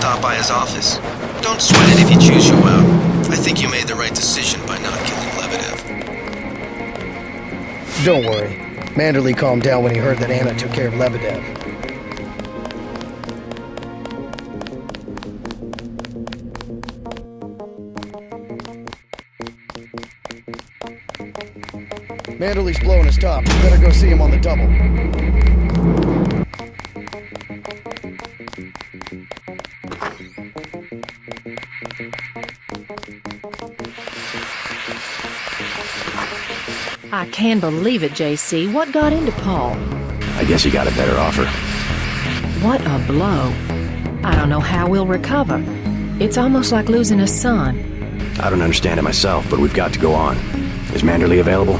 stop by his office. Don't sweat it if you choose you out. I think you made the right decision by not killing Lebedev. Don't worry. Manderley calmed down when he heard that Anna took care of Lebedev. Manderley's blowing his top. You better go see him on the double. I can't believe it, JC. What got into Paul? I guess he got a better offer. What a blow. I don't know how we'll recover. It's almost like losing a son. I don't understand it myself, but we've got to go on. Is Manderley available?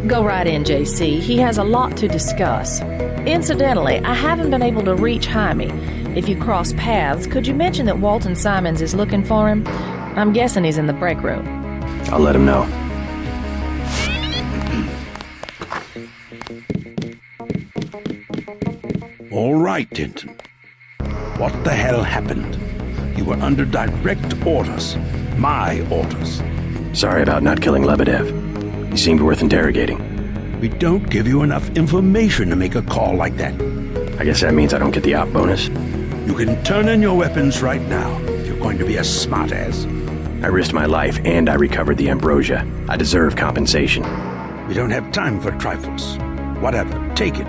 Go right in, JC. He has a lot to discuss. Incidentally, I haven't been able to reach Jaime. If you cross paths, could you mention that Walton Simons is looking for him? I'm guessing he's in the break room. I'll let him know. All right, Denton. What the hell happened? You were under direct orders. My orders. Sorry about not killing Lebedev. He seemed worth interrogating. We don't give you enough information to make a call like that. I guess that means I don't get the op bonus. You can turn in your weapons right now if you're going to be a smartass. I risked my life and I recovered the ambrosia. I deserve compensation. We don't have time for trifles. Whatever, take it.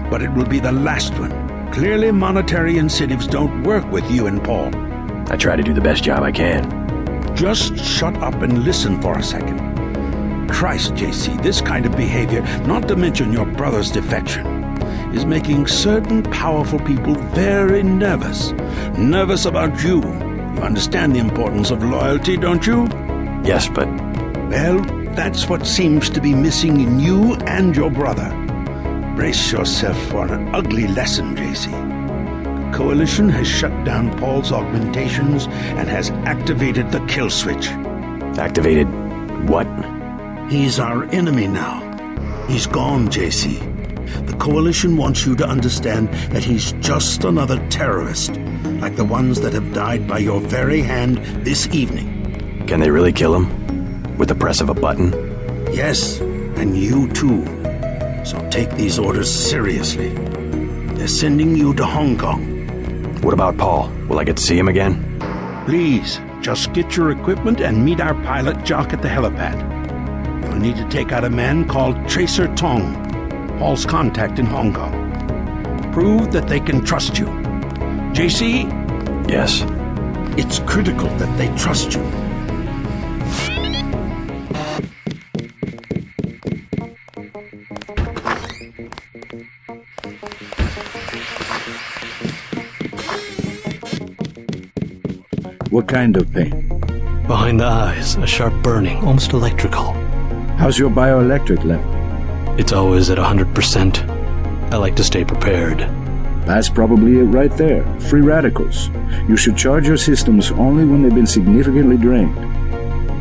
But it will be the last one. Clearly monetary incentives don't work with you and Paul. I try to do the best job I can. Just shut up and listen for a second. Christ, JC, this kind of behavior, not to mention your brother's defection, is making certain powerful people very nervous. Nervous about you. You understand the importance of loyalty, don't you? Yes, but... Well, that's what seems to be missing in you and your brother. Brace yourself for an ugly lesson, JC. The Coalition has shut down Paul's augmentations and has activated the kill switch. Activated what? He's our enemy now. He's gone, JC. The Coalition wants you to understand that he's just another terrorist, like the ones that have died by your very hand this evening. Can they really kill him? With the press of a button? Yes, and you too. So take these orders seriously. They're sending you to Hong Kong. What about Paul? Will I get to see him again? Please, just get your equipment and meet our pilot Jock at the helipad. You'll need to take out a man called Tracer Tong, Paul's contact in Hong Kong. Prove that they can trust you. JC? Yes. It's critical that they trust you. What kind of pain? Behind the eyes, a sharp burning, almost electrical. How's your bioelectric level? It's always at 100%. I like to stay prepared. That's probably it right there. Free radicals. You should charge your systems only when they've been significantly drained.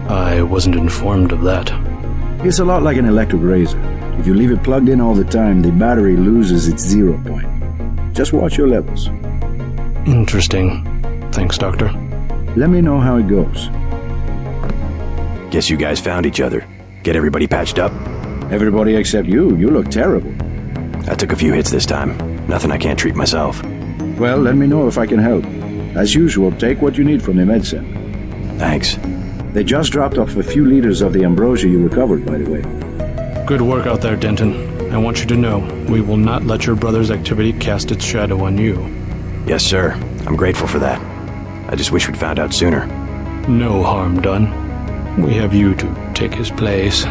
I wasn't informed of that. It's a lot like an electric razor. If you leave it plugged in all the time, the battery loses its 0 point. Just watch your levels. Interesting. Thanks, Doctor. Let me know how it goes. Guess you guys found each other. Get everybody patched up? Everybody except you. You look terrible. I took a few hits this time. Nothing I can't treat myself. Well, let me know if I can help. As usual, take what you need from the med center. Thanks. They just dropped off a few liters of the ambrosia you recovered, by the way. Good work out there, Denton. I want you to know, we will not let your brother's activity cast its shadow on you. Yes, sir. I'm grateful for that. I just wish we'd found out sooner. No harm done. We have you to take his place.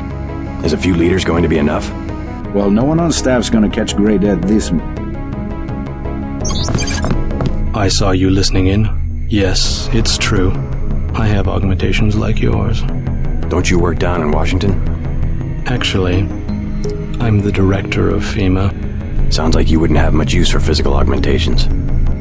Is a few liters going to be enough? Well, no one on staff's gonna catch Grey Death this month. I saw you listening in. Yes, it's true. I have augmentations like yours. Don't you work down in Washington? Actually, I'm the director of FEMA. Sounds like you wouldn't have much use for physical augmentations.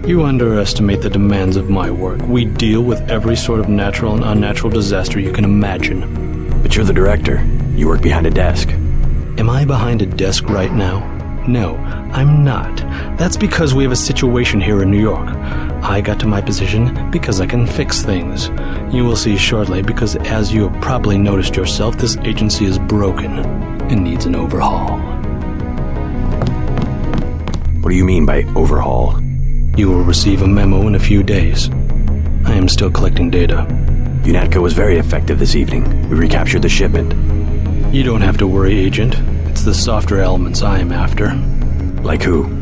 You underestimate the demands of my work. We deal with every sort of natural and unnatural disaster you can imagine. But you're the director. You work behind a desk. Am I behind a desk right now? No, I'm not. That's because we have a situation here in New York. I got to my position because I can fix things. You will see shortly, because as you have probably noticed yourself, this agency is broken and needs an overhaul. What do you mean by overhaul? You will receive a memo in a few days. I am still collecting data. UNATCO was very effective this evening. We recaptured the shipment. You don't have to worry, Agent. It's the softer elements I am after. Like who?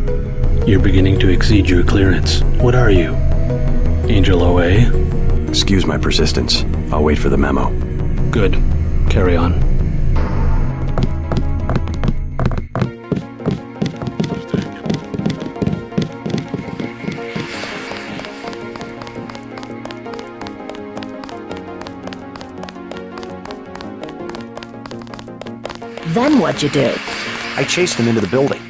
You're beginning to exceed your clearance. What are you? Angel OA? Excuse my persistence. I'll wait for the memo. Good. Carry on. Then what'd you do? I chased him into the building.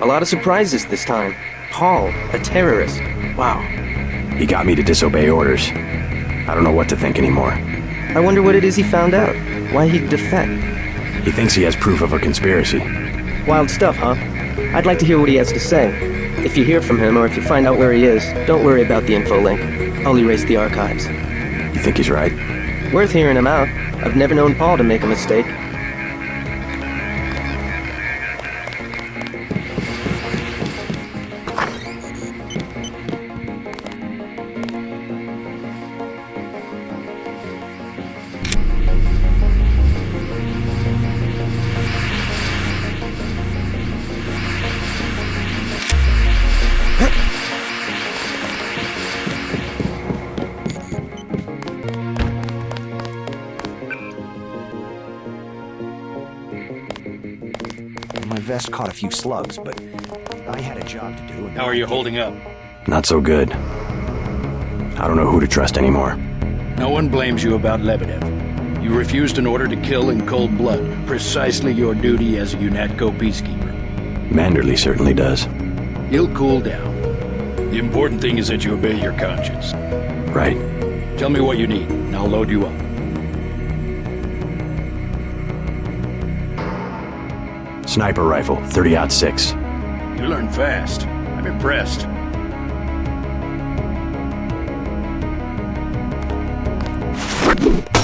A lot of surprises this time. Paul, a terrorist. Wow. He got me to disobey orders. I don't know what to think anymore. I wonder what it is he found out. Why he'd defect. He thinks he has proof of a conspiracy. Wild stuff, huh? I'd like to hear what he has to say. If you hear from him, or if you find out where he is, don't worry about the info link. I'll erase the archives. You think he's right? Worth hearing him out. I've never known Paul to make a mistake. My vest caught a few slugs, but I had a job to do. How are you holding up? Not so good. I don't know who to trust anymore. No one blames you about Lebedev. You refused an order to kill in cold blood, precisely your duty as a UNATCO peacekeeper. Manderley certainly does. He'll cool down. The important thing is that you obey your conscience. Right. Tell me what you need, and I'll load you up. Sniper rifle, 30-06. You learn fast. I'm impressed.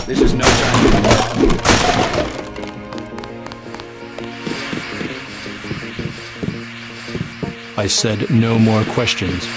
This is no time. I said no more questions.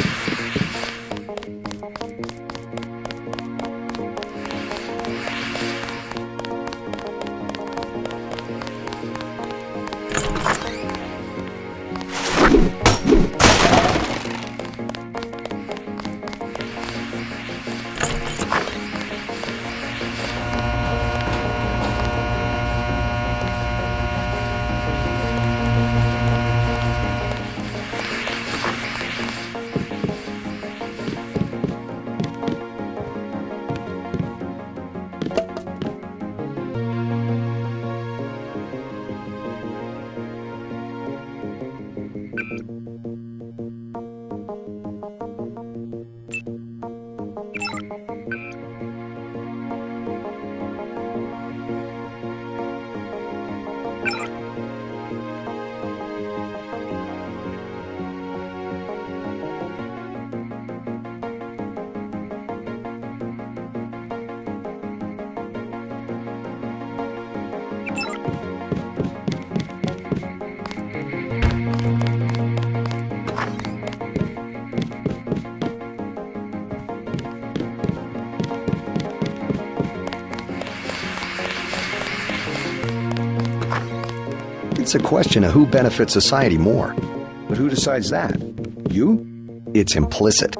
It's a question of who benefits society more. But who decides that? You? It's implicit.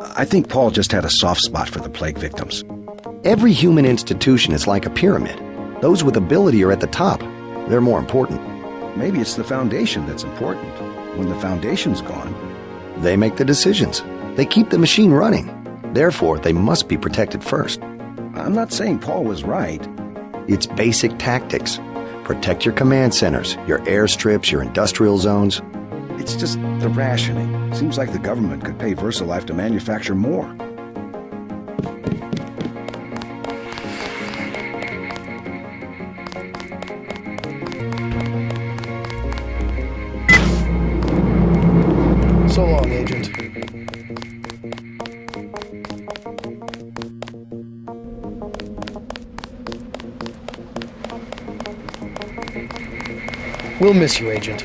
I think Paul just had a soft spot for the plague victims. Every human institution is like a pyramid. Those with ability are at the top. They're more important. Maybe it's the foundation that's important. When the foundation's gone... They make the decisions. They keep the machine running. Therefore, they must be protected first. I'm not saying Paul was right. It's basic tactics. Protect your command centers, your airstrips, your industrial zones. It's just the rationing. Seems like the government could pay VersaLife to manufacture more. So long, Agent. We'll miss you, Agent.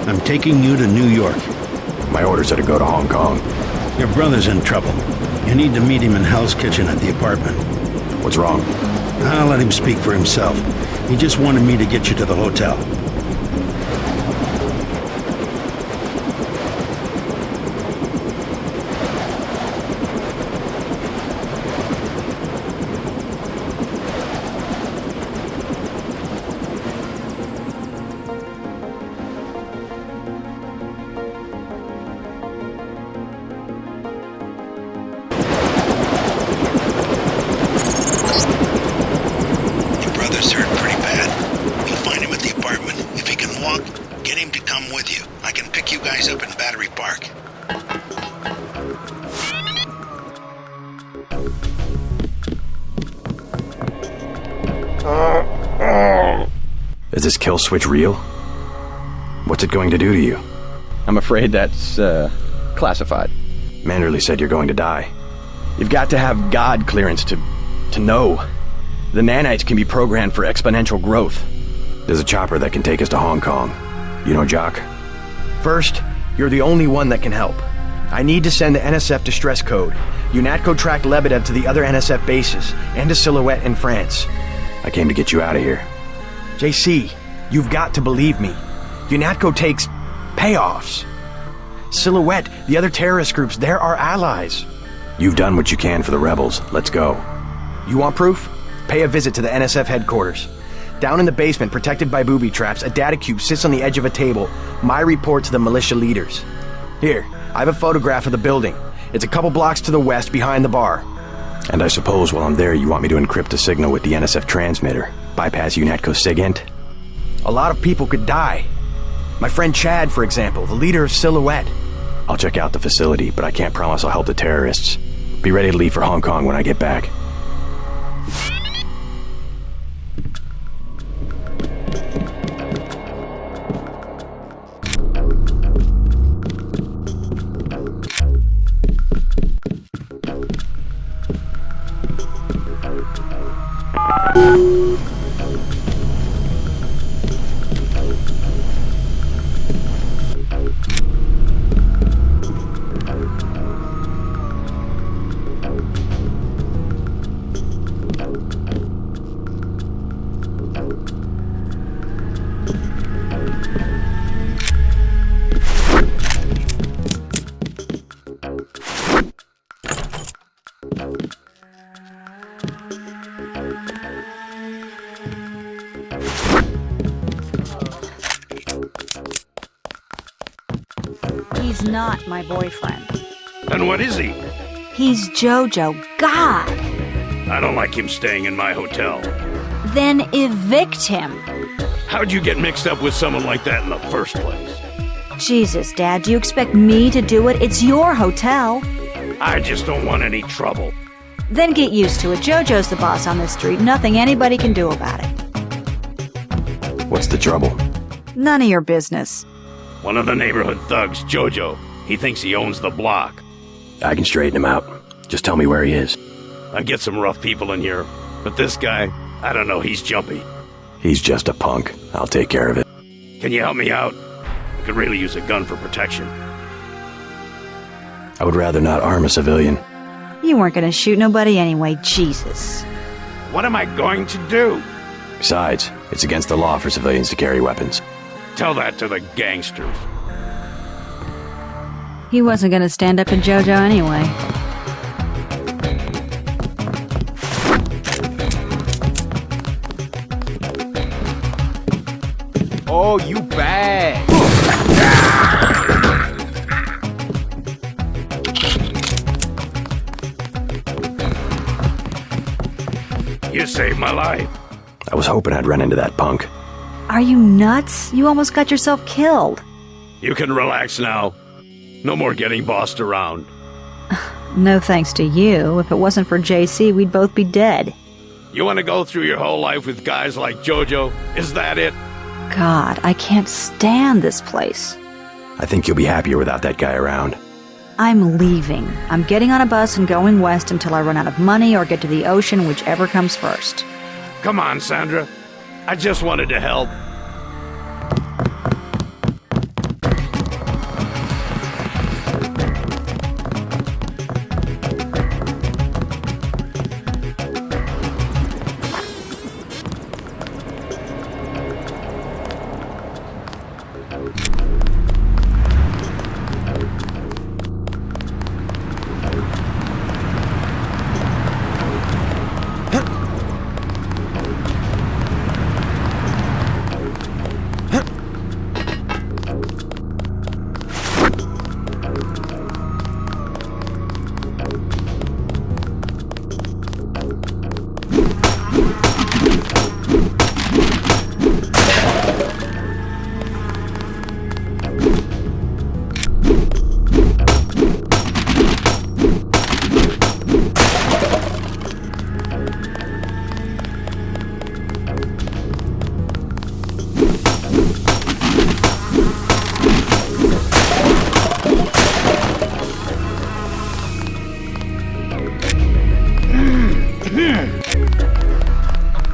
I'm taking you to New York. My orders are to go to Hong Kong. Your brother's in trouble. You need to meet him in Hell's Kitchen at the apartment. What's wrong? I'll let him speak for himself. He just wanted me to get you to the hotel. Is this kill switch real? What's it going to do to you? I'm afraid that's, classified. Manderley said you're going to die. You've got to have God clearance to know. The nanites can be programmed for exponential growth. There's a chopper that can take us to Hong Kong. You know Jock? First, you're the only one that can help. I need to send the NSF distress code. UNATCO tracked Lebedev to the other NSF bases, and to Silhouette in France. I came to get you out of here. JC, you've got to believe me. UNATCO takes payoffs. Silhouette, the other terrorist groups, they're our allies. You've done what you can for the rebels. Let's go. You want proof? Pay a visit to the NSF headquarters. Down in the basement, protected by booby traps, a data cube sits on the edge of a table. My report to the militia leaders. Here, I have a photograph of the building. It's a couple blocks to the west, behind the bar. And I suppose while I'm there, you want me to encrypt a signal with the NSF transmitter. Bypass UNATCO SIGINT? A lot of people could die. My friend Chad, for example, the leader of Silhouette. I'll check out the facility, but I can't promise I'll help the terrorists. Be ready to leave for Hong Kong when I get back. He's not my boyfriend. Then what is he? He's Jojo. God! I don't like him staying in my hotel. Then evict him. How'd you get mixed up with someone like that in the first place? Jesus, Dad, do you expect me to do it? It's your hotel. I just don't want any trouble. Then get used to it. Jojo's the boss on this street. Nothing anybody can do about it. What's the trouble? None of your business. One of the neighborhood thugs, Jojo. He thinks he owns the block. I can straighten him out. Just tell me where he is. I get some rough people in here, but this guy, I don't know, he's jumpy. He's just a punk. I'll take care of it. Can you help me out? I could really use a gun for protection. I would rather not arm a civilian. You weren't gonna shoot nobody anyway, Jesus. What am I going to do? Besides, it's against the law for civilians to carry weapons. Tell that to the gangsters. He wasn't gonna stand up to JoJo anyway. Oh, you bad! You saved my life. I was hoping I'd run into that punk. Are you nuts? You almost got yourself killed. You can relax now. No more getting bossed around. No thanks to you. If it wasn't for JC, we'd both be dead. You want to go through your whole life with guys like JoJo? Is that it? God, I can't stand this place. I think you'll be happier without that guy around. I'm leaving. I'm getting on a bus and going west until I run out of money or get to the ocean, whichever comes first. Come on, Sandra. I just wanted to help.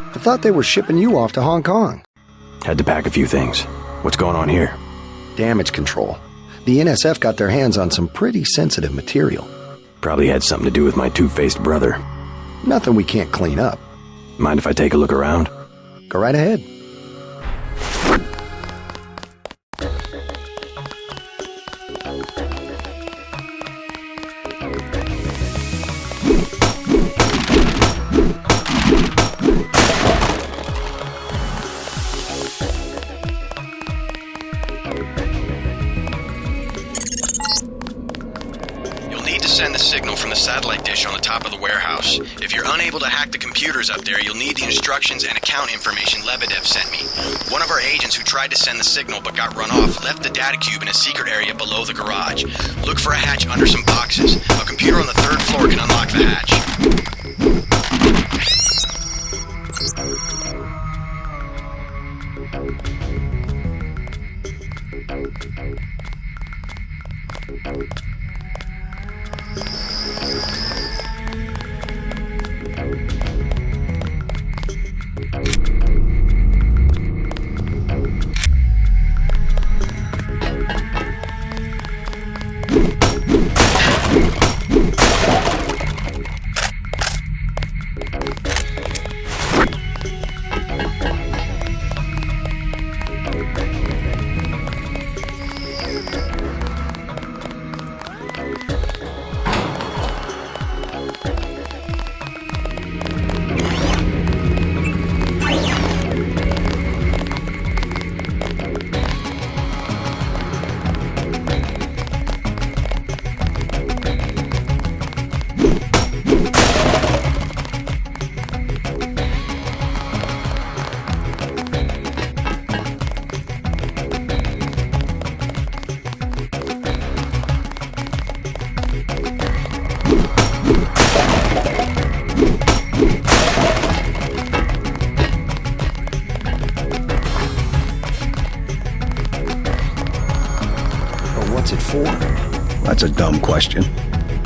I thought they were shipping you off to Hong Kong. Had to pack a few things. What's going on here? Damage control. The NSF got their hands on some pretty sensitive material. Probably had something to do with my two-faced brother. Nothing we can't clean up. Mind if I take a look around? Go right ahead. Send the signal from the satellite dish on the top of the warehouse. If you're unable to hack the computers up there, you'll need the instructions and account information Lebedev sent me. One of our agents who tried to send the signal but got run off left the data cube in a secret area below the garage. Look for a hatch under some boxes. A computer on the 3rd floor can unlock the hatch. What's it for? That's a dumb question.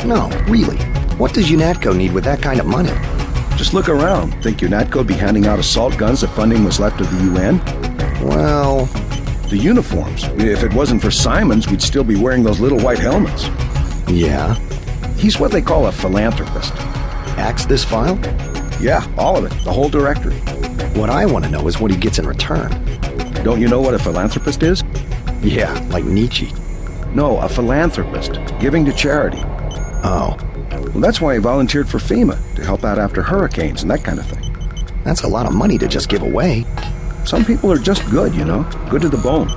No, really. What does UNATCO need with that kind of money? Just look around. Think UNATCO'd be handing out assault guns if funding was left of the UN? Well... The uniforms. If it wasn't for Simons, we'd still be wearing those little white helmets. Yeah? He's what they call a philanthropist. Axe this file? Yeah, all of it. The whole directory. What I want to know is what he gets in return. Don't you know what a philanthropist is? Yeah, like Nietzsche. No, a philanthropist. Giving to charity. Oh. Well, that's why he volunteered for FEMA, to help out after hurricanes and that kind of thing. That's a lot of money to just give away. Some people are just good, you know? Good to the bone.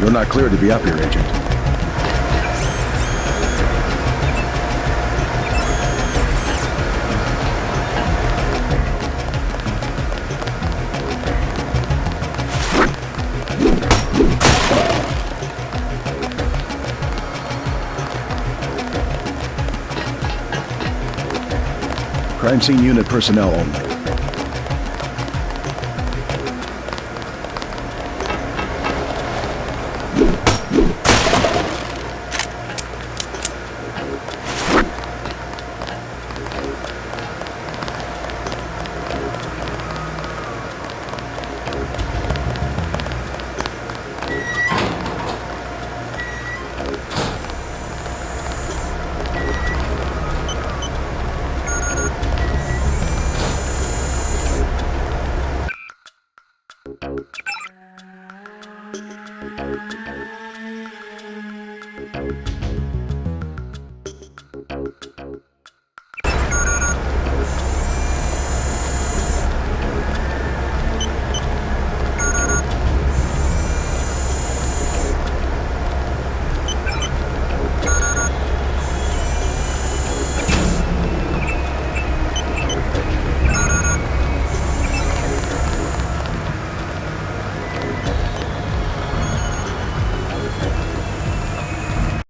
You're not cleared to be up here, Agent. Crime scene unit personnel only.